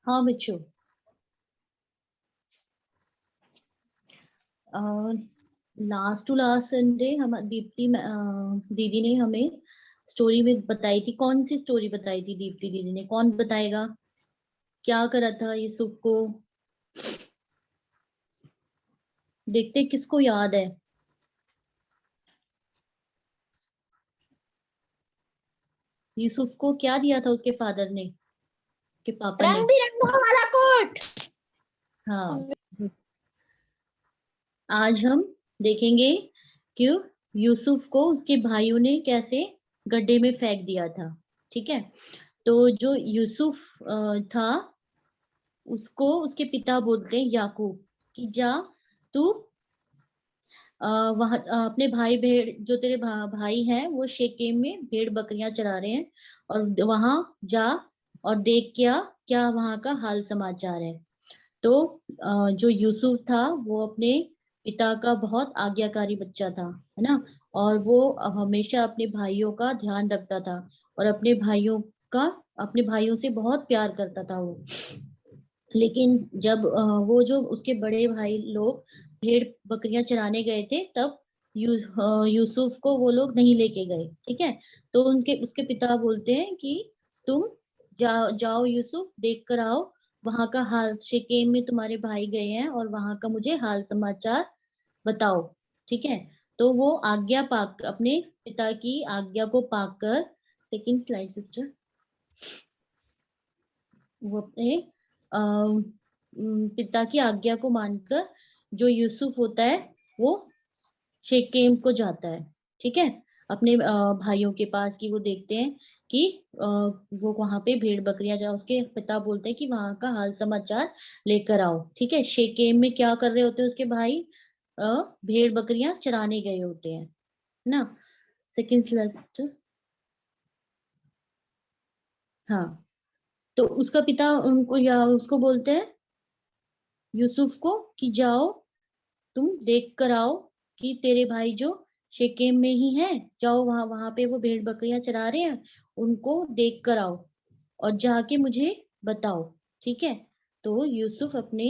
हाँ बच्चों, last to last Sunday हम दीदी ने हमें स्टोरी में बताई थी। कौन सी स्टोरी बताई थी दीप्ति दीदी ने? कौन बताएगा? क्या करा था यूसुफ को? देखते हैं किसको याद है। यूसुफ को क्या दिया था उसके फादर ने, के पापा ने? रंग बिरंगा वाला कोट। हाँ, आज हम देखेंगे कि यूसुफ को उसके भाइयों ने कैसे गड्ढे में फेंक दिया था। ठीक है, तो जो यूसुफ था, उसको उसके पिता बोलते हैं याकूब, कि जा तू वहां अपने भाई भेड़, जो तेरे भाई हैं वो शेकेम में भेड़ बकरियां चरा रहे हैं, और वहां जा और देख क्या क्या वहां का हाल समाचार है। तो जो यूसुफ था वो अपने पिता का बहुत आज्ञाकारी बच्चा था, है ना। और वो हमेशा अपने भाइयों का ध्यान रखता था, और का अपने भाइयों से बहुत प्यार करता था वो। लेकिन जब वो जो उसके बड़े भाई लोग भेड़ बकरियां चराने गए थे, तब यूसुफ को वो लोग नहीं लेके गए। ठीक है, तो उनके उसके पिता बोलते हैं कि तुम जाओ यूसुफ, देख कर आओ वहां का हाल। शेकेम में तुम्हारे भाई गए हैं और वहां का मुझे हाल समाचार बताओ। ठीक है, तो वो आज्ञा पाक अपने पिता की आज्ञा को पाकर, सेकंड स्लाइड सिस्टर, वो अपने पिता की आज्ञा को मानकर जो यूसुफ होता है वो शेकेम को जाता है। ठीक है, अपने भाइयों के पास, कि वो देखते हैं कि वो वहां पे भेड़ बकरियां, जा उसके पिता बोलते हैं कि वहां का हाल समाचार लेकर आओ। ठीक है, शेकेम में क्या कर रहे होते हैं उसके भाई? अ, भेड़ बकरियां चराने गए होते हैं ना। Second slide. हाँ, तो उसका पिता उनको या उसको बोलते हैं यूसुफ को कि जाओ तुम देख कर आओ कि तेरे भाई जो शेकेम में ही हैं, जाओ वहां वहां पे वो भेड़ बकरियां चरा रहे हैं, उनको देख कर आओ और जाके मुझे बताओ। ठीक है, तो यूसुफ अपने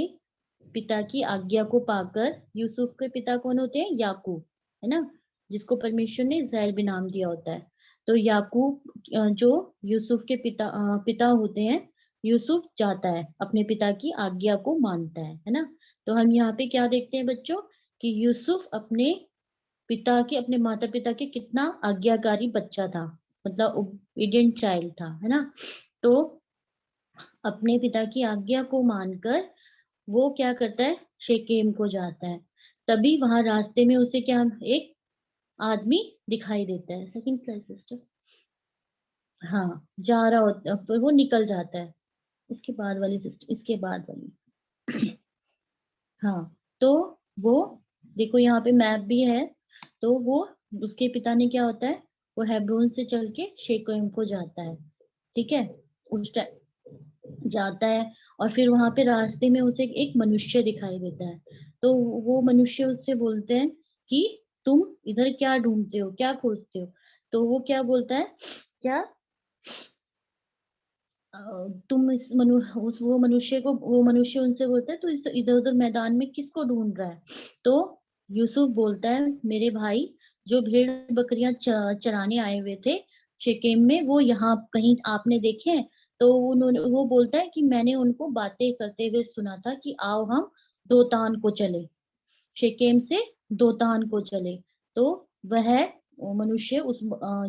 पिता की आज्ञा को पाकर, यूसुफ के पिता कौन होते हैं? याकूब, है ना, जिसको परमेश्वर ने इस्राएल भी नाम दिया होता है। तो याकूब जो यूसुफ के पिता होते हैं, यूसुफ जाता है अपने पिता की आज्ञा को मानता है ना। तो हम यहाँ पे क्या देखते हैं बच्चों, कि यूसुफ अपने माता पिता के कितना आज्ञाकारी बच्चा था, मतलब ओबीडिएंट चाइल्ड था, है ना। तो अपने पिता की आज्ञा को मानकर वो क्या करता है? शेकेम को जाता है। तभी वहां रास्ते में उसे क्या, एक आदमी दिखाई देता है। Second slide sister. हाँ, जा रहा होता, फिर वो निकल जाता है। इसके बाद वाली सिस्टर, इसके बाद वाली। हाँ, तो वो देखो यहाँ पे मैप भी है। तो वो उसके पिता ने क्या होता है, वो हेब्रोन से चल के शेकेम को जाता है। ठीक है, उस टाइम जाता है, और फिर वहां पे रास्ते में उसे एक मनुष्य दिखाई देता है। तो वो मनुष्य उससे बोलते हैं कि तुम इधर क्या ढूंढते हो, क्या खोजते हो? तो वो क्या बोलता है, क्या अ, तुम इस मनु उस वो मनुष्य उनसे बोलता है, तो इस इधर उधर मैदान में किसको ढूंढ रहा है? तो यूसुफ बोलता है, मेरे भाई जो भेड़ बकरियां चराने आए हुए थे शेकेम में, वो यहाँ कहीं आपने देखे हैं? तो उन्होंने वो बोलता है कि मैंने उनको बातें करते हुए सुना था कि आओ हम दोतान को चले, शेकेम से दोतान को चले। तो वह वो मनुष्य उस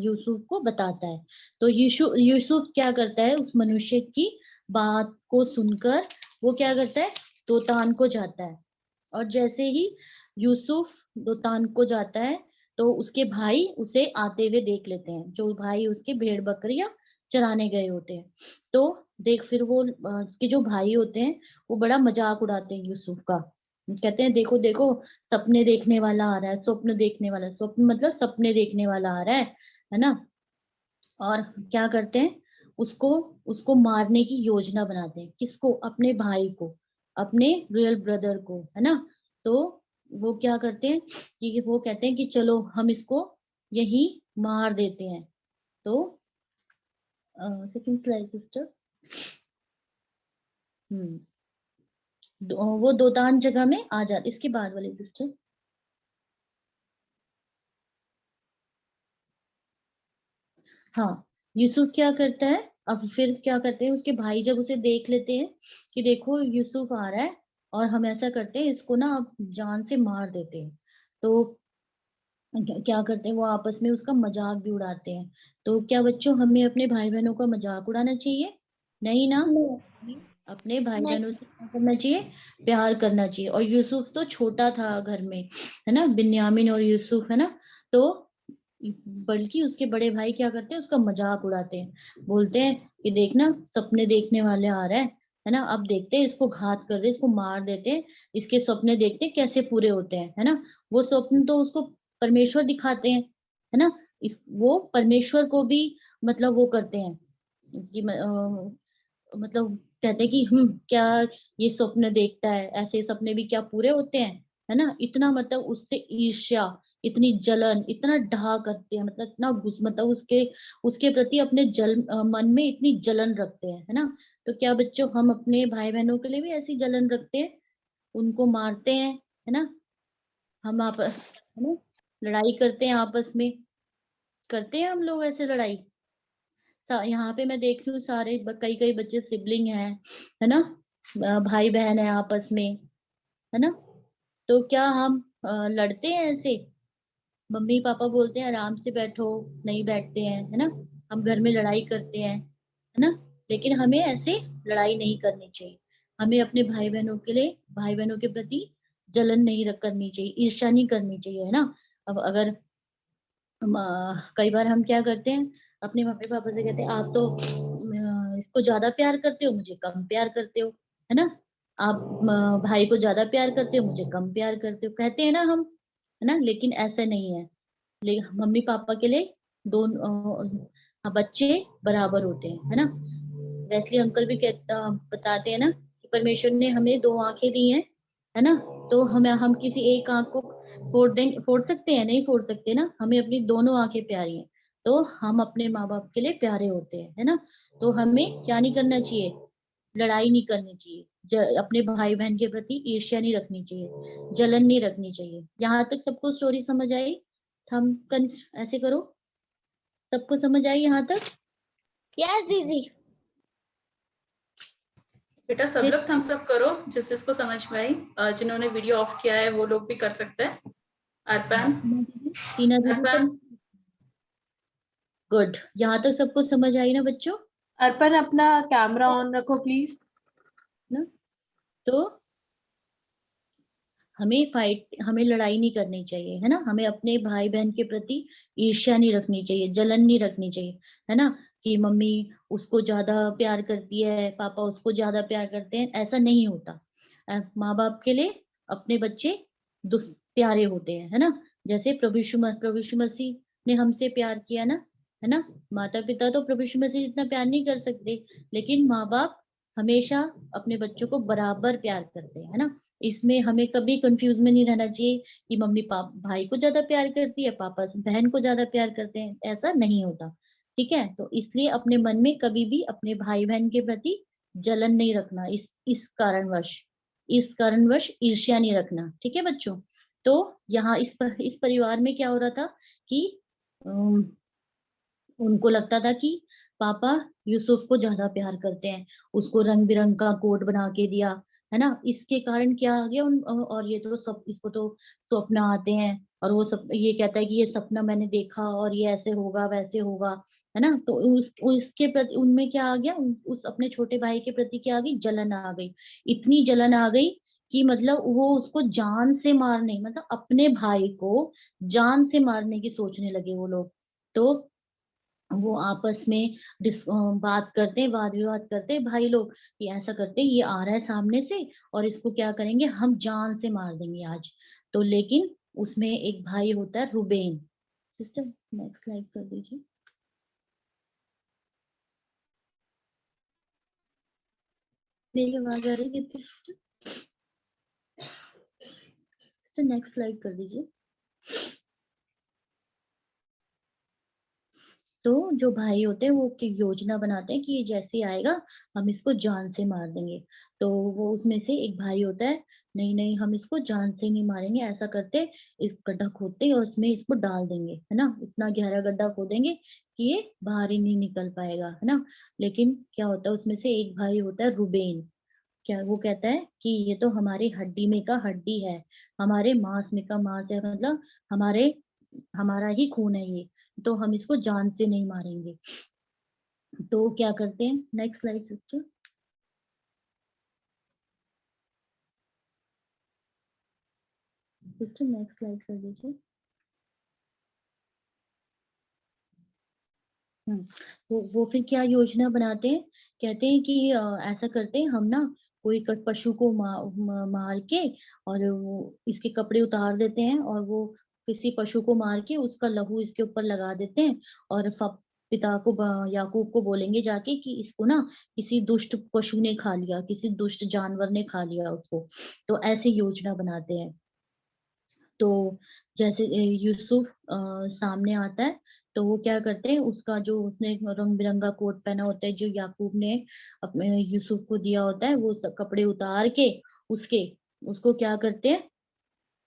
यूसुफ को बताता है। तो यूसुफ क्या करता है, उस मनुष्य की बात को सुनकर वो क्या करता है, दोतान को जाता है। और जैसे ही यूसुफ दोतान को जाता है, तो उसके भाई उसे आते हुए देख लेते हैं, जो भाई उसके भेड़ बकरियां चराने गए होते हैं। तो देख, फिर वो उसके जो भाई होते हैं वो बड़ा मजाक उड़ाते हैं यूसुफ का। कहते हैं देखो देखो, सपने देखने वाला आ रहा है, स्वप्न देखने वाला, स्वप्न मतलब सपने देखने वाला आ रहा है ना। और क्या करते हैं, उसको उसको मारने की योजना बनाते हैं। किसको? अपने भाई को, अपने रियल ब्रदर को, है ना। तो वो क्या करते हैं कि वो कहते हैं कि चलो हम इसको यही मार देते हैं। तो सेकंड स्लाइड सिस्टर। वो दोतान जगह में आ जाते। इसके बाद वाले सिस्टर, हाँ, यूसुफ क्या करता है, अब फिर क्या करते हैं, उसके भाई जब उसे देख लेते हैं कि देखो यूसुफ आ रहा है और हम ऐसा करते हैं इसको ना अब जान से मार देते हैं, तो क्या करते हैं वो आपस में उसका मजाक भी उड़ाते हैं। तो क्या बच्चों हमें अपने भाई बहनों का मजाक उड़ाना चाहिए? नहीं ना, हमें अपने भाई नहीं। बहनों से क्या करना चाहिए, प्यार करना चाहिए। और यूसुफ तो छोटा था घर में, है ना, बिन्यामीन और यूसुफ, है ना, तो बल्कि उसके बड़े भाई क्या करते हैं, उसका मजाक उड़ाते हैं, बोलते हैं कि देखना सपने देखने वाले आ रहा है ना, अब देखते हैं इसको घात कर दे, इसको मार देते हैं, इसके सपने देखते हैं कैसे पूरे होते हैं, है ना। वो स्वप्न तो उसको परमेश्वर दिखाते हैं, है ना, वो परमेश्वर को भी मतलब वो करते हैं कि मतलब कहते हैं कि क्या ये स्वप्न देखता है, ऐसे सपने भी क्या पूरे होते हैं, है ना। इतना मतलब उससे ईर्ष्या, इतनी जलन, इतना डहा करते हैं, मतलब इतना मतलब उसके उसके प्रति अपने मन में इतनी जलन रखते हैं, है ना। तो क्या बच्चों हम अपने भाई बहनों के लिए भी ऐसी जलन रखते हैं, उनको मारते हैं, है ना, हम है ना, लड़ाई करते हैं आपस में, करते हैं हम लोग ऐसे लड़ाई। यहाँ पे मैं देख रही हूँ सारे कई कई बच्चे सिबलिंग हैं, है ना, भाई बहन है आपस में, है ना। तो क्या हम लड़ते हैं ऐसे? मम्मी पापा बोलते हैं आराम से बैठो, नहीं बैठते हैं, है ना, हम घर में लड़ाई करते हैं, है ना। लेकिन हमें ऐसे लड़ाई नहीं करनी चाहिए, हमें अपने भाई बहनों के लिए, भाई बहनों के प्रति जलन नहीं करनी चाहिए, ईर्ष्या नहीं करनी चाहिए, है ना। अब अगर कई बार हम क्या करते हैं, अपने मम्मी पापा से कहते हैं आप तो इसको ज्यादा प्यार करते हो, मुझे कम प्यार करते हो, है ना। आप भाई को ज्यादा प्यार करते हो, मुझे कम प्यार करते हो, कहते हैं ना हम, है ना। लेकिन ऐसा नहीं है, मम्मी पापा के लिए दोनों बच्चे बराबर होते हैं, है ना। वेस्ली अंकल भी बताते हैं ना कि परमेश्वर ने हमें दो आंखें दी हैं, है ना। तो हम किसी एक आंख को फोड़ सकते हैं? नहीं फोड़ सकते ना, हमें अपनी दोनों आंखें प्यारी हैं, तो हम अपने माँ बाप के लिए प्यारे होते हैं, है ना। तो हमें क्या नहीं करना चाहिए, लड़ाई नहीं करनी चाहिए, अपने भाई बहन के प्रति ईर्ष्या नहीं रखनी चाहिए, जलन नहीं रखनी चाहिए। यहाँ तक सबको स्टोरी समझ आई? हम ऐसे करो, सबको समझ आई यहाँ तक? यस दीदी। बेटा सब फिर लोग थम्स अप करो जिस जिसको समझ में आई। जिन्होंने वीडियो ऑफ किया है वो लोग भी कर सकते हैं। हाँ, अर्पण, टीना दीदी अर्पण, पर गुड, यहाँ तक सबको समझ आई ना बच्चों? अर्पण अपना कैमरा ऑन रखो प्लीज। ना, तो हमें लड़ाई नहीं करनी चाहिए, है ना, हमें अपने भाई बहन के प्रति ईर्ष्या नहीं रखनी चाहिए, जलन नहीं रखनी चाहिए, है ना, कि मम्मी उसको ज्यादा प्यार करती है, पापा उसको ज्यादा प्यार करते हैं, ऐसा नहीं होता। माँ बाप के लिए अपने बच्चे प्यारे होते हैं, है ना। जैसे प्रभु यीशु मसीह ने हमसे प्यार किया ना, है ना। माता पिता तो प्रभु यीशु मसीह जितना प्यार नहीं कर सकते, लेकिन माँ बाप हमेशा अपने बच्चों को बराबर प्यार करते हैं, है ना। इसमें हमें कभी कंफ्यूज में नहीं रहना चाहिए कि मम्मी पापा भाई को ज्यादा प्यार करती है, पापा बहन को ज्यादा प्यार करते हैं, ऐसा नहीं होता। ठीक है, तो इसलिए अपने मन में कभी भी अपने भाई बहन के प्रति जलन नहीं रखना, इस कारणवश ईर्ष्या नहीं रखना, ठीक है बच्चों। तो यहाँ इस परिवार में क्या हो रहा था कि अम, उनको लगता था कि पापा यूसुफ को ज्यादा प्यार करते हैं, उसको रंग बिरंग का कोट बना के दिया, है ना। इसके कारण क्या आ गया और ये तो सब, इसको तो स्वप्न आते हैं, और वो सब ये कहता है कि ये सपना मैंने देखा और ये ऐसे होगा वैसे होगा, है ना। तो उसके प्रति उनमें क्या आ गया, उस अपने छोटे भाई के प्रति क्या आ गई, जलन आ गई। इतनी जलन आ गई कि मतलब वो उसको जान से मारने, मतलब अपने भाई को जान से मारने की सोचने लगे वो लोग। तो वो आपस में बात करते हैं, वाद विवाद करते हैं भाई लोग, कि ऐसा करते हैं, ये आ रहा है सामने से और इसको क्या करेंगे, हम जान से मार देंगे आज। तो लेकिन उसमें एक भाई होता है रुबेन। सिस्टर नेक्स्ट स्लाइड कर दीजिए। मेरी आवाज आ रही है सिस्टर? नेक्स्ट स्लाइड कर दीजिए। तो जो भाई होते हैं वो योजना बनाते हैं कि ये जैसे ही आएगा हम इसको जान से मार देंगे। तो वो उसमें से एक भाई होता है, नहीं नहीं हम इसको जान से नहीं मारेंगे, ऐसा करते इस गड्ढा खोदते और उसमें इसको डाल देंगे, है ना, इतना गहरा गड्ढा खोदेंगे कि ये बाहर ही नहीं निकल पाएगा, है ना। लेकिन क्या होता है, उसमें से एक भाई होता है रुबेन, क्या वो कहता है कि ये तो हमारी हड्डी में का हड्डी है, हमारे मांस में का मांस है, मतलब हमारे हमारा ही खून है ये, तो हम इसको जान से नहीं मारेंगे। तो क्या करते हैं, next slide sister. Sister next slide कर दीजिए। वो फिर क्या योजना बनाते हैं, कहते हैं कि ऐसा करते हैं हम ना, कोई पशु को मार के और वो इसके कपड़े उतार देते हैं और वो किसी पशु को मार के उसका लहू इसके ऊपर लगा देते हैं और पिता को याकूब को बोलेंगे जाके कि इसको ना किसी दुष्ट पशु ने खा लिया, किसी दुष्ट जानवर ने खा लिया उसको। तो ऐसे योजना बनाते हैं। तो जैसे यूसुफ सामने आता है, तो वो क्या करते हैं, उसका जो उसने रंग बिरंगा कोट पहना होता है जो याकूब ने अपने यूसुफ को दिया होता है, वो सब कपड़े उतार के उसके उसको क्या करते हैं,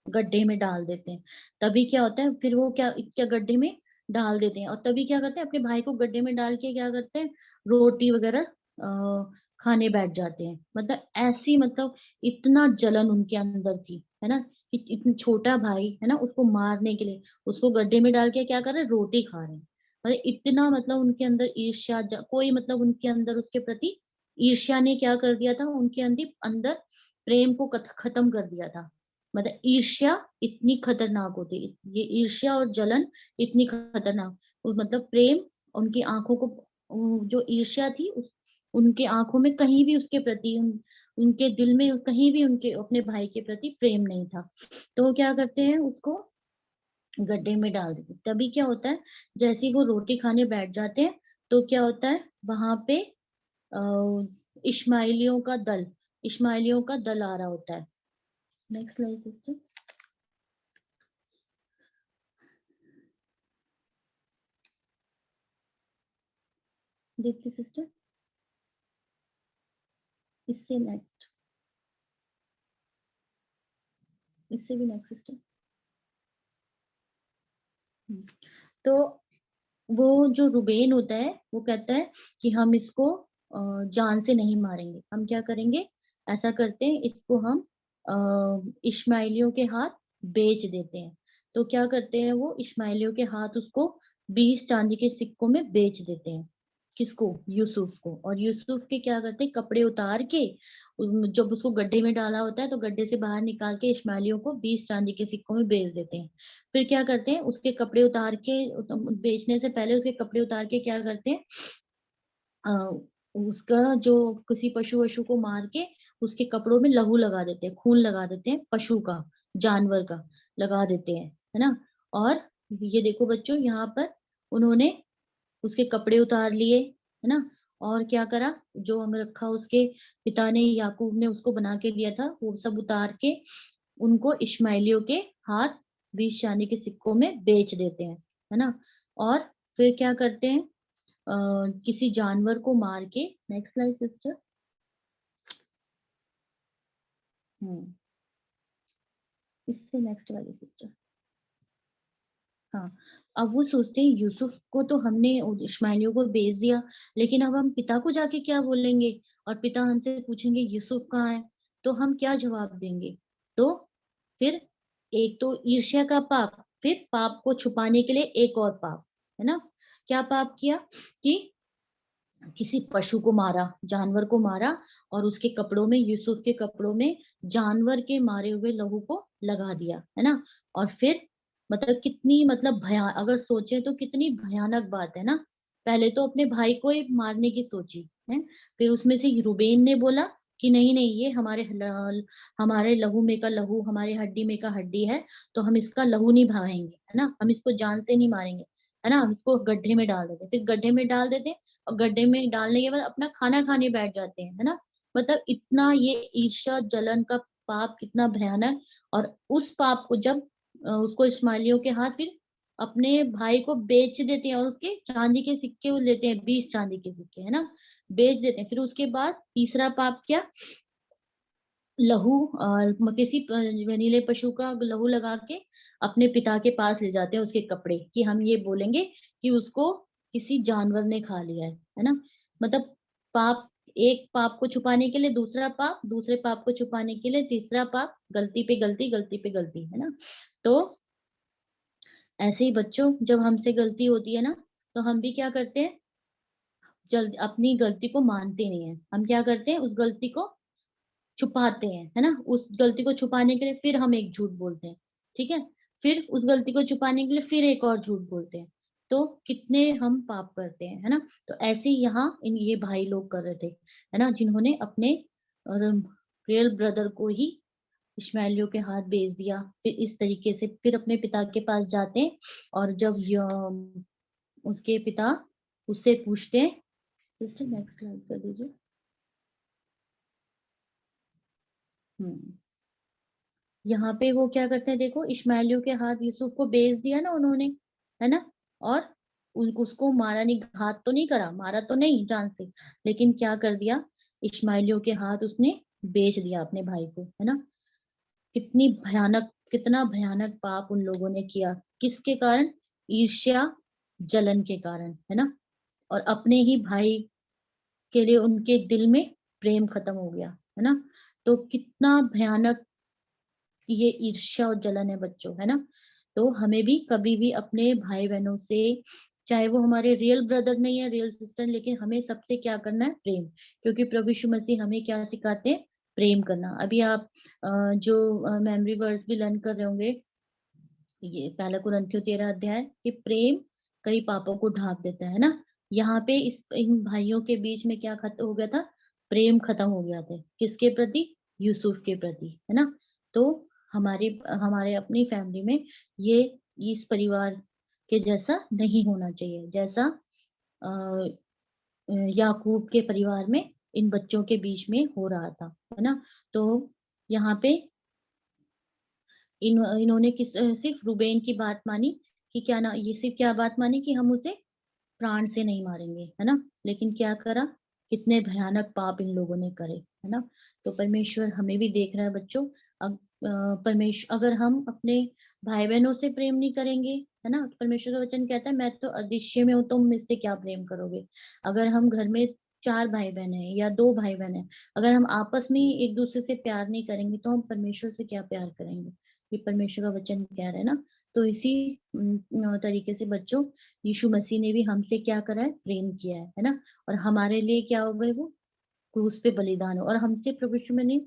गड्ढे में डाल देते हैं। तभी क्या होता है, फिर वो क्या क्या गड्ढे में डाल देते हैं और तभी क्या करते हैं, अपने भाई को गड्ढे में डाल के क्या करते हैं, रोटी वगैरह खाने बैठ जाते हैं। मतलब ऐसी, मतलब इतना जलन उनके अंदर थी, है ना, कि इतना छोटा भाई है ना, उसको मारने के लिए उसको गड्ढे में डाल के क्या कर रहे हैं, रोटी खा रहे हैं। मतलब इतना, मतलब उनके अंदर ईर्ष्या, कोई मतलब उनके अंदर उसके प्रति ईर्ष्या ने क्या कर दिया था, उनके अंदर अंदर प्रेम को खत्म कर दिया था। मतलब ईर्ष्या इतनी खतरनाक होती है, ये ईर्ष्या और जलन इतनी खतरनाक, मतलब प्रेम उनकी आंखों को, जो ईर्ष्या थी उनके आंखों में कहीं भी उसके प्रति उनके दिल में कहीं भी उनके अपने भाई के प्रति प्रेम नहीं था। तो वो क्या करते हैं, उसको गड्ढे में डाल देते। तभी क्या होता है, जैसे ही वो रोटी खाने बैठ जाते हैं, तो क्या होता है, वहां पे इश्माइलियों का दल, इश्माइलियों का दल आ रहा होता है। Next slide sister. Deepti sister, इससे नेक्स्ट, इससे भी नेक्स्ट सिस्टर। तो वो जो रुबेन होता है वो कहता है कि हम इसको जान से नहीं मारेंगे, हम क्या करेंगे, ऐसा करते हैं इसको हम इश्माइलियों के हाथ बेच देते हैं। तो क्या करते हैं, वो इश्माइलियों के हाथ उसको 20 चांदी के सिक्कों में बेच देते हैं। किसको, यूसुफ को। और यूसुफ के क्या करते हैं, कपड़े उतार के जब उसको गड्ढे में डाला होता है तो गड्ढे से बाहर निकाल के इश्माइलियों को 20 चांदी के सिक्कों में बेच देते हैं। फिर क्या करते हैं, उसके कपड़े उतार के, बेचने से पहले उसके कपड़े उतार के क्या करते हैं, अ, उसका जो किसी पशु वशु को मार के उसके कपड़ों में लहू लगा देते हैं, खून लगा देते हैं, पशु का, जानवर का लगा देते हैं, है ना। और ये देखो बच्चों, यहाँ पर उन्होंने उसके कपड़े उतार लिए, है ना। और क्या करा, जो अंगरखा उसके पिता ने, याकूब ने उसको बना के दिया था, वो सब उतार के उनको इश्माइलियों के हाथ 20 चांदी के सिक्कों में बेच देते हैं, है ना। और फिर क्या करते हैं, किसी जानवर को मार के, नेक्स्ट स्लाइड सिस्टर। हम्म, इससे नेक्स्ट वाली सिस्टर। हाँ, अब वो सोचते हैं यूसुफ को तो हमने इश्माइलियों को बेच दिया, लेकिन अब हम पिता को जाके क्या बोलेंगे, और पिता हमसे पूछेंगे यूसुफ कहाँ है, तो हम क्या जवाब देंगे। तो फिर एक तो ईर्ष्या का पाप, फिर पाप को छुपाने के लिए एक और पाप, है ना। क्या पाप किया कि किसी पशु को मारा, जानवर को मारा, और उसके कपड़ों में, यूसुफ के कपड़ों में जानवर के मारे हुए लहू को लगा दिया, है ना। और फिर मतलब कितनी, मतलब अगर सोचे तो कितनी भयानक बात है ना। पहले तो अपने भाई को ही मारने की सोची है, फिर उसमें से रुबेन ने बोला कि नहीं नहीं, ये हमारे लहू में का लहू, हमारे हड्डी में का हड्डी है, तो हम इसका लहू नहीं बहाएंगे, है ना, हम इसको जान से नहीं मारेंगे, है ना, हम इसको गड्ढे में डाल देते। फिर गड्ढे में डाल देते और गड्ढे में डालने के बाद अपना खाना खाने बैठ जाते हैं, है ना। मतलब इतना ये ईर्ष्या जलन का पाप कितना भयानक। और उस पाप को जब उसको इस्माइलियों के हाथ फिर अपने भाई को बेच देते हैं और उसके चांदी के सिक्के वो लेते हैं, 20 चांदी के सिक्के, है ना, बेच देते हैं। फिर उसके बाद तीसरा पाप क्या, लहू किसी नीले पशु का लहू लगा के अपने पिता के पास ले जाते हैं उसके कपड़े, कि हम ये बोलेंगे कि उसको किसी जानवर ने खा लिया है ना। मतलब पाप, एक पाप को छुपाने के लिए दूसरा पाप, दूसरे पाप को छुपाने के लिए तीसरा पाप, गलती पे गलती, गलती पे गलती, है ना। तो ऐसे ही बच्चों, जब हमसे गलती होती है ना, तो हम भी क्या करते हैं, जल्द अपनी गलती को मानते नहीं है, हम क्या करते हैं, उस गलती को छुपाते हैं, है ना। उस गलती को छुपाने के लिए फिर हम एक झूठ बोलते हैं, ठीक है, फिर उस गलती को छुपाने के लिए फिर एक और झूठ बोलते हैं। तो कितने हम पाप करते हैं, है ना। तो ऐसे ही यहाँ इन ये भाई लोग कर रहे थे, है ना, जिन्होंने अपने रियल ब्रदर को ही इश्माएलियों के हाथ भेज दिया। फिर इस तरीके से फिर अपने पिता के पास जाते हैं, और जब उसके पिता उससे पूछते हैं, नेक्स्ट स्लाइड कर दीजिए। यहाँ पे वो क्या करते हैं, देखो, इश्माएलियों के हाथ यूसुफ को बेच दिया ना उन्होंने, है ना, और उसको मारा नहीं, घात तो नहीं करा, मारा तो नहीं जान से, लेकिन क्या कर दिया, इश्माएलियों के हाथ उसने बेच दिया अपने भाई को, है ना। कितनी भयानक, कितना भयानक पाप उन लोगों ने किया, किसके कारण, ईर्ष्या, जलन के कारण, है ना। और अपने ही भाई के लिए उनके दिल में प्रेम खत्म हो गया, है ना। तो कितना भयानक ये ईर्ष्या और जलन है बच्चों, है ना। तो हमें भी कभी भी अपने भाई बहनों से, चाहे वो हमारे रियल ब्रदर नहीं है, रियल सिस्टर, लेकिन हमें सबसे क्या करना है, प्रेम। क्योंकि प्रभु यीशु मसीह हमें क्या सिखाते हैं, प्रेम करना। अभी आप जो मेमोरी वर्स भी लर्न कर रहे होंगे, ये पहला कुरिन्थियों 13 अध्याय, कि प्रेम कई पापों को ढांप देता है ना। यहाँ पे इन भाइयों के बीच में क्या खत्म हो गया था, प्रेम खत्म हो गया था, किसके प्रति, यूसुफ के प्रति, है ना। तो हमारे हमारे अपनी फैमिली में ये इस परिवार के जैसा नहीं होना चाहिए, जैसा अ, याकूब के परिवार में इन बच्चों के बीच में हो रहा था, है ना। तो यहाँ पे इन्होंने सिर्फ रूबेन की बात मानी, कि क्या ना, ये सिर्फ क्या बात मानी, कि हम उसे प्राण से नहीं मारेंगे, है ना। लेकिन क्या करा, कितने भयानक पाप इन लोगों ने करे, है ना। तो परमेश्वर हमें भी देख रहा है बच्चों। अब परमेश्वर, अगर हम अपने भाई बहनों से प्रेम नहीं करेंगे, है ना, तो परमेश्वर का वचन कहता है, मैं तो अदृश्य में हूँ, तुम मुझसे क्या प्रेम करोगे। अगर हम घर में 4 भाई बहन है या 2 भाई बहन है, अगर हम आपस में एक दूसरे से प्यार नहीं करेंगे, तो हम परमेश्वर से क्या प्यार करेंगे। ये परमेश्वर का वचन कह रहा है ना। तो इसी तरीके से बच्चों, यीशु मसीह ने भी हमसे क्या करा है, प्रेम किया है ना। और हमारे लिए क्या हो गए, वो क्रूस पे बलिदान हो, और हमसे प्रभु यीशु ने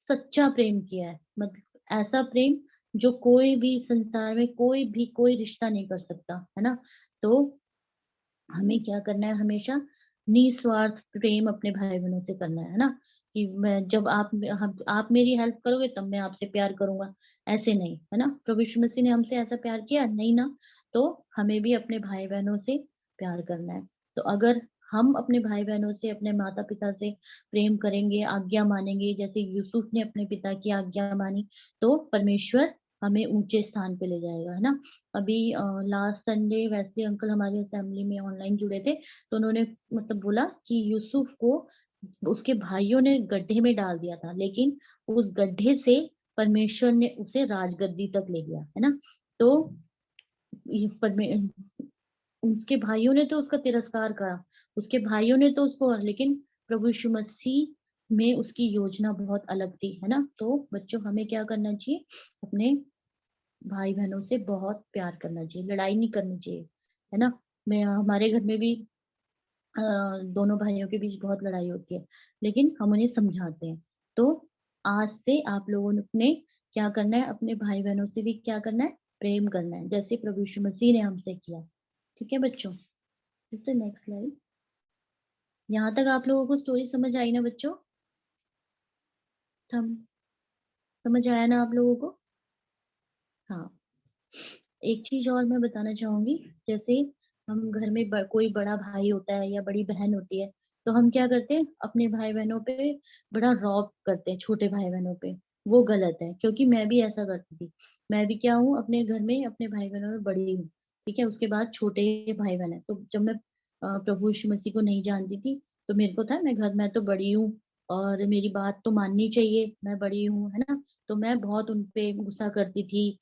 सच्चा प्रेम किया है, मतलब ऐसा प्रेम जो कोई भी संसार में कोई भी कोई रिश्ता नहीं कर सकता, है ना। तो हमें क्या करना है, हमेशा निस्वार्थ प्रेम अपने भाई बहनों से करना है ना। कि मैं जब आप मेरी हेल्प करोगे तब मैं आपसे प्यार करूंगा, ऐसे नहीं, है ना। प्रभु यीशु मसीह ने हमसे ऐसा प्यार किया नहीं ना। तो हमें भी अपने भाई बहनों से प्यार करना है। तो अगर हम अपने भाई बहनों से, अपने माता पिता से प्रेम करेंगे, आज्ञा मानेंगे, जैसे यूसुफ ने अपने पिता की आज्ञा मानी, तो परमेश्वर हमें ऊंचे स्थान पे ले जाएगा, है ना। अभी लास्ट संडे वैसे अंकल हमारी असेंबली में ऑनलाइन जुड़े थे, तो उन्होंने मतलब बोला कि यूसुफ को उसके भाइयों ने गड्ढे में डाल दिया था, लेकिन उस गड्ढे से परमेश्वर ने उसे राजगद्दी तक ले गया, है ना। तो ये उसके भाइयों ने तो उसका तिरस्कार करा, उसके भाइयों ने तो उसको, लेकिन प्रभु यीशु मसीह में उसकी योजना बहुत अलग थी, है ना। तो बच्चों, हमें क्या करना चाहिए, अपने भाई बहनों से बहुत प्यार करना चाहिए, लड़ाई नहीं करनी चाहिए, है ना। मैं हमारे घर में भी दोनों भाइयों के बीच बहुत लड़ाई होती है, लेकिन हम उन्हें समझाते हैं। तो आज से आप लोगों ने क्या करना है, अपने भाई बहनों से भी क्या करना है, प्रेम करना है, जैसे प्रभु यीशु मसीह ने हमसे किया। ठीक है बच्चों, नेक्स्ट स्लाइड। यहाँ तक आप लोगों को स्टोरी समझ आई ना बच्चों, हम समझ आया ना आप लोगों को। हाँ, एक चीज और मैं बताना चाहूंगी, जैसे हम घर में कोई बड़ा भाई होता है या बड़ी बहन होती है, तो हम क्या करते हैं, अपने भाई बहनों पे बड़ा रौब करते हैं, छोटे भाई बहनों पे। वो गलत है, क्योंकि मैं भी ऐसा करती थी। मैं भी क्या हूँ, अपने घर में अपने भाई बहनों में बड़ी हूँ, ठीक है। उसके बाद छोटे भाई बहन है। तो जब मैं प्रभु यीशु मसीह को नहीं जानती थी, तो मेरे को था मैं तो बड़ी हूँ और मेरी बात तो माननी चाहिए, मैं बड़ी हूँ, है ना। तो मैं बहुत उन पे गुस्सा करती थी,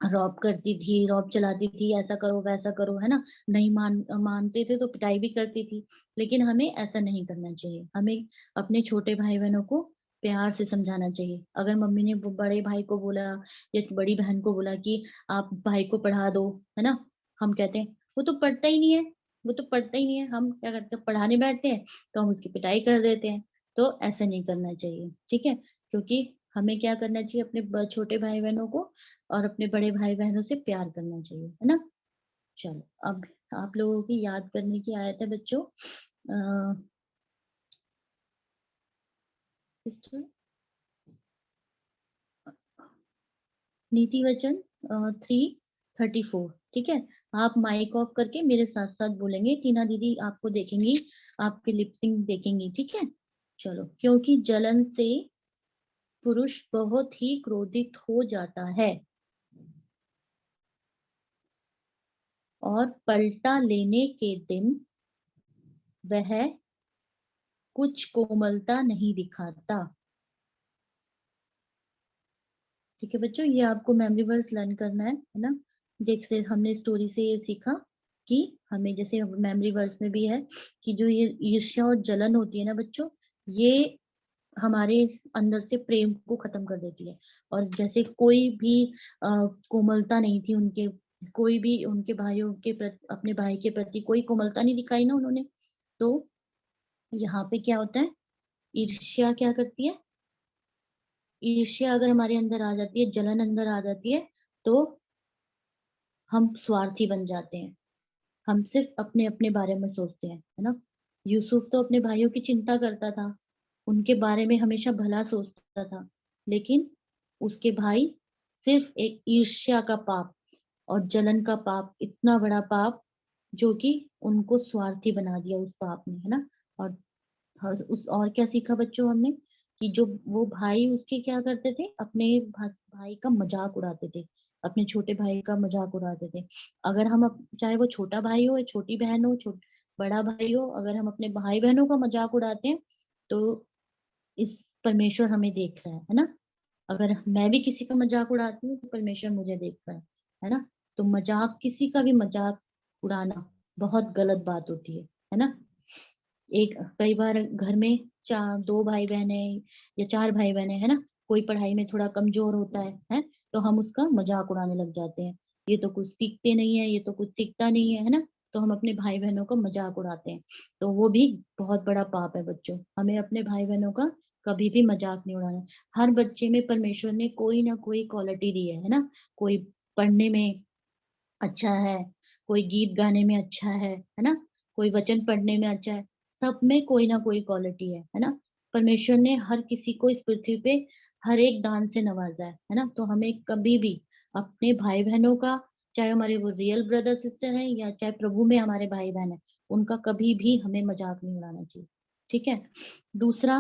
रौब करती थी, रौब चलाती थी, ऐसा करो वैसा करो, है ना। नहीं मानते थे तो पिटाई भी करती थी। लेकिन हमें ऐसा नहीं करना चाहिए। हमें अपने छोटे भाई बहनों को प्यार से समझाना चाहिए। अगर मम्मी ने बड़े भाई को बोला या बड़ी बहन को बोला कि आप भाई को पढ़ा दो, है ना, हम कहते हैं वो तो पढ़ता ही नहीं है, वो तो पढ़ता ही नहीं है। हम क्या करते हैं, पढ़ाने बैठते हैं तो हम उसकी पिटाई कर देते हैं। तो ऐसा नहीं करना चाहिए, ठीक है। क्योंकि हमें क्या करना चाहिए, अपने छोटे भाई बहनों को और अपने बड़े भाई बहनों से प्यार करना चाहिए, है ना। चलो अब आप लोगों की याद करने की आयत है बच्चों, सिस्टर, नीति वचन 3:34, ठीक है। आप माइक ऑफ करके मेरे साथ साथ बोलेंगे। टीना दीदी आपको देखेंगी, आपके लिपसिंग देखेंगी, ठीक है। चलो, क्योंकि जलन से पुरुष बहुत ही क्रोधित हो जाता है और पलटा लेने के दिन वह कुछ कोमलता नहीं दिखाता। ठीक है बच्चों, ये आपको मेमोरी वर्स लर्न करना है ना। देख से हमने स्टोरी से ये सीखा कि हमें, जैसे मेमोरी वर्स में भी है कि जो ये ईर्ष्या और जलन होती है ना बच्चों, ये हमारे अंदर से प्रेम को खत्म कर देती है। और जैसे कोई भी कोमलता नहीं थी उनके, कोई भी उनके भाइयों के प्रति, अपने भाई के प्रति कोई कोमलता नहीं दिखाई ना उन्होंने। तो यहाँ पे क्या होता है, ईर्ष्या क्या करती है, ईर्ष्या अगर हमारे अंदर आ जाती है, जलन अंदर आ जाती है, तो हम स्वार्थी बन जाते हैं। हम सिर्फ अपने अपने बारे में सोचते हैं, है ना। यूसुफ तो अपने भाइयों की चिंता करता था, उनके बारे में हमेशा भला सोचता था। लेकिन उसके भाई सिर्फ एक ईर्ष्या का पाप और जलन का पाप, इतना बड़ा पाप जो कि उनको स्वार्थी बना दिया उस पाप ने, है ना। और और क्या सीखा बच्चों हमने, कि जो वो भाई उसके क्या करते थे, अपने भाई का मजाक उड़ाते थे, अपने छोटे भाई का मजाक उड़ाते थे। अगर हम चाहे वो छोटा भाई हो या छोटी बहन हो, बड़ा भाई हो, अगर हम अपने भाई बहनों का मजाक उड़ाते हैं तो इस परमेश्वर हमें देख रहा है ना। अगर मैं भी किसी का मजाक उड़ाती हूँ तो परमेश्वर मुझे देख रहा है ना। तो मजाक, किसी का भी मजाक उड़ाना बहुत गलत बात होती है ना। एक कई बार घर में दो भाई बहन है या चार भाई बहन है ना, कोई पढ़ाई में थोड़ा कमजोर होता है, तो हम उसका मजाक उड़ाने लग जाते हैं। ये तो कुछ सीखते नहीं है, ये तो कुछ सीखता नहीं है ना। तो हम अपने भाई बहनों का मजाक उड़ाते हैं। तो वो भी बहुत बड़ा पाप है बच्चों। हमें अपने भाई बहनों का कभी भी मजाक नहीं उड़ाना। हर बच्चे में परमेश्वर ने कोई ना कोई क्वालिटी दी है ना। कोई पढ़ने में अच्छा है, कोई गीत गाने में अच्छा है ना, कोई वचन पढ़ने में अच्छा है। सब में कोई ना कोई क्वालिटी है ना। परमेश्वर ने हर किसी को इस पृथ्वी पे हर एक दान से नवाजा है ना। तो हमें कभी भी अपने भाई बहनों का, चाहे हमारे वो रियल ब्रदर सिस्टर है या चाहे प्रभु में हमारे भाई बहन है, उनका कभी भी हमें मजाक नहीं उड़ाना चाहिए, ठीक है। दूसरा,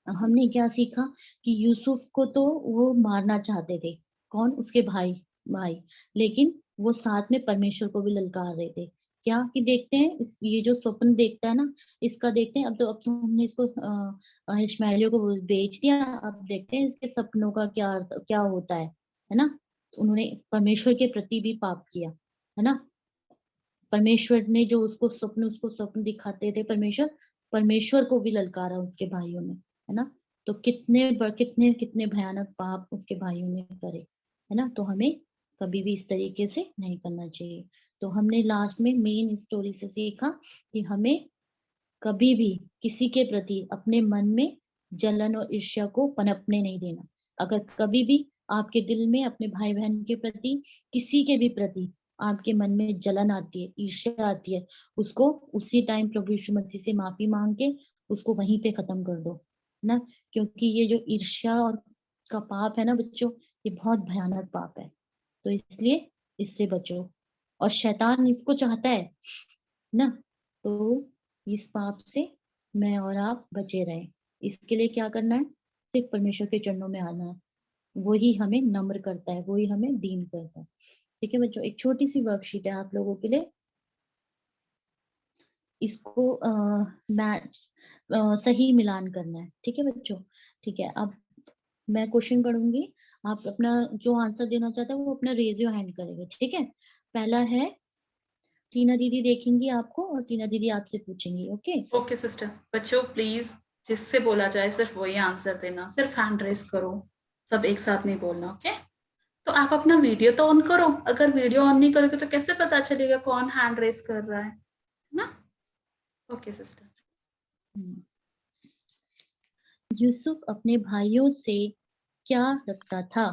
हमने क्या सीखा कि यूसुफ को तो वो मारना चाहते थे, कौन, उसके भाई भाई। लेकिन वो साथ में परमेश्वर को भी ललकार रहे थे। क्या कि देखते हैं ये जो स्वप्न देखता है ना, इसका देखते हैं। अब तो हमने इसको इश्माएलियों को बेच दिया। अब देखते हैं इसके सपनों का क्या होता है ना। उन्होंने परमेश्वर के प्रति भी पाप किया, है ना। परमेश्वर ने जो उसको स्वप्न दिखाते थे, परमेश्वर परमेश्वर को भी ललकारा उसके भाइयों ने, है ना। तो कितने कितने भयानक पाप उसके भाइयों ने करे, है ना। तो हमें कभी भी इस तरीके से नहीं करना चाहिए। तो हमने लास्ट में मेन स्टोरी से सीखा कि हमें कभी भी किसी के प्रति अपने मन में जलन और ईर्ष्या को पनपने नहीं देना। अगर कभी भी आपके दिल में अपने भाई बहन के प्रति, किसी के भी प्रति आपके मन में जलन आती है, ईर्ष्या आती है, उसको उसी टाइम प्रभु यीशु मसीह से माफी मांग के उसको वहीं पे खत्म कर दो ना। क्योंकि ये जो ईर्ष्या और का पाप है ना बच्चों, ये बहुत भयानक पाप है। तो इसलिए इससे बचो। और शैतान इसको चाहता है ना। तो इस पाप से मैं और आप बचे रहें, इसके लिए क्या करना है, सिर्फ परमेश्वर के चरणों में आना है। वही हमें नम्र करता है, वही हमें दीन करता है। ठीक है बच्चों, एक छोटी सी वर्कशीट है आप लोगों के लिए, इसको मैच सही मिलान करना है। ठीक है बच्चों, ठीक है। अब मैं क्वेश्चन पढ़ूंगी, आप अपना जो आंसर देना चाहते हैं वो अपना रेज योर हैंड करेंगे। ठीक है, पहला है, टीना दीदी देखेंगी आपको और टीना दीदी आपसे पूछेंगी। Okay okay sister. बच्चों प्लीज जिससे बोला जाए सिर्फ वही आंसर देना, सिर्फ हैंड रेस करो, सब एक साथ नहीं बोलना। ओके, तो आप अपना वीडियो तो ऑन करो, अगर वीडियो ऑन नहीं करोगे तो कैसे पता चलेगा कौन हैंड रेस कर रहा है ना? Okay sister. यूसुफ अपने भाइयों से क्या रखता था?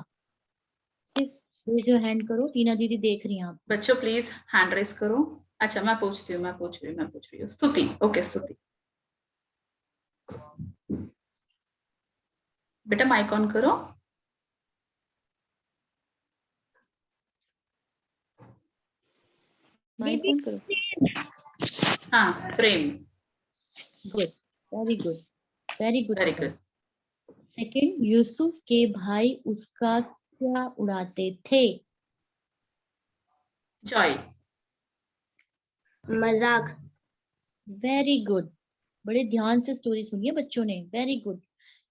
सिर्फ रेज योर हैंड करो, टीना दीदी देख रही हैं आप। बच्चों प्लीज हैंड रेस करो। अच्छा मैं पूछती हूँ, मैं पूछ रही हूँ। स्तुति, ओके स्तुति, बेटा माइक ऑन करो। माइक ऑन करो। हाँ Prem, good, very good, very good. Very good. Second, Yusuf के भाई उसका क्या उड़ाते थे? जॉय, मजाक। वेरी गुड, बड़े ध्यान से स्टोरी सुनिए बच्चों ने, वेरी गुड।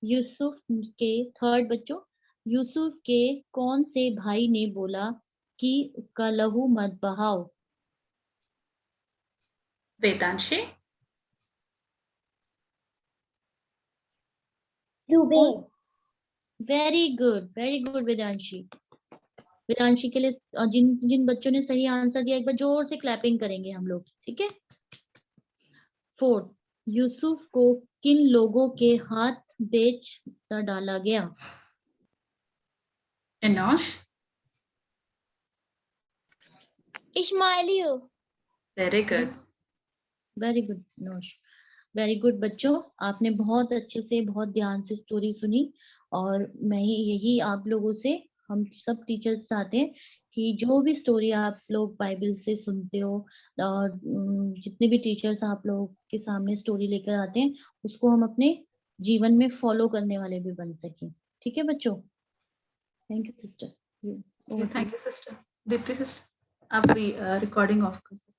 यूसुफ के, थर्ड बच्चों, यूसुफ के कौन से भाई ने बोला कि उसका लहू मत बहाओ? Vedanshi, Reuben. Very good Vedanshi. Vedanshi के लिए जिन जिन बच्चों ने सही आंसर दिया एक बार जोर से क्लैपिंग करेंगे हम लोग। ठीक है। फोर्थ, यूसुफ को किन लोगों के हाथ बेच डाला गया? इनोश, इस्माइलियो। Very good. Very good Nosh, very good बच्चों, आपने बहुत अच्छे से बहुत ध्यान से स्टोरी सुनी। और मैं यही आप लोगों से, हम सब टीचर्स चाहते हैं कि जो भी स्टोरी आप लोग बाइबल से सुनते हो और जितने भी टीचर्स आप लोगों के सामने स्टोरी लेकर आते हैं उसको हम अपने जीवन में फॉलो करने वाले भी बन सकें। ठीक है बच्चों, thank you sister. Thank you sister. Deepti sister आप भी रिकॉर्डिंग ऑफ कर सकते हैं।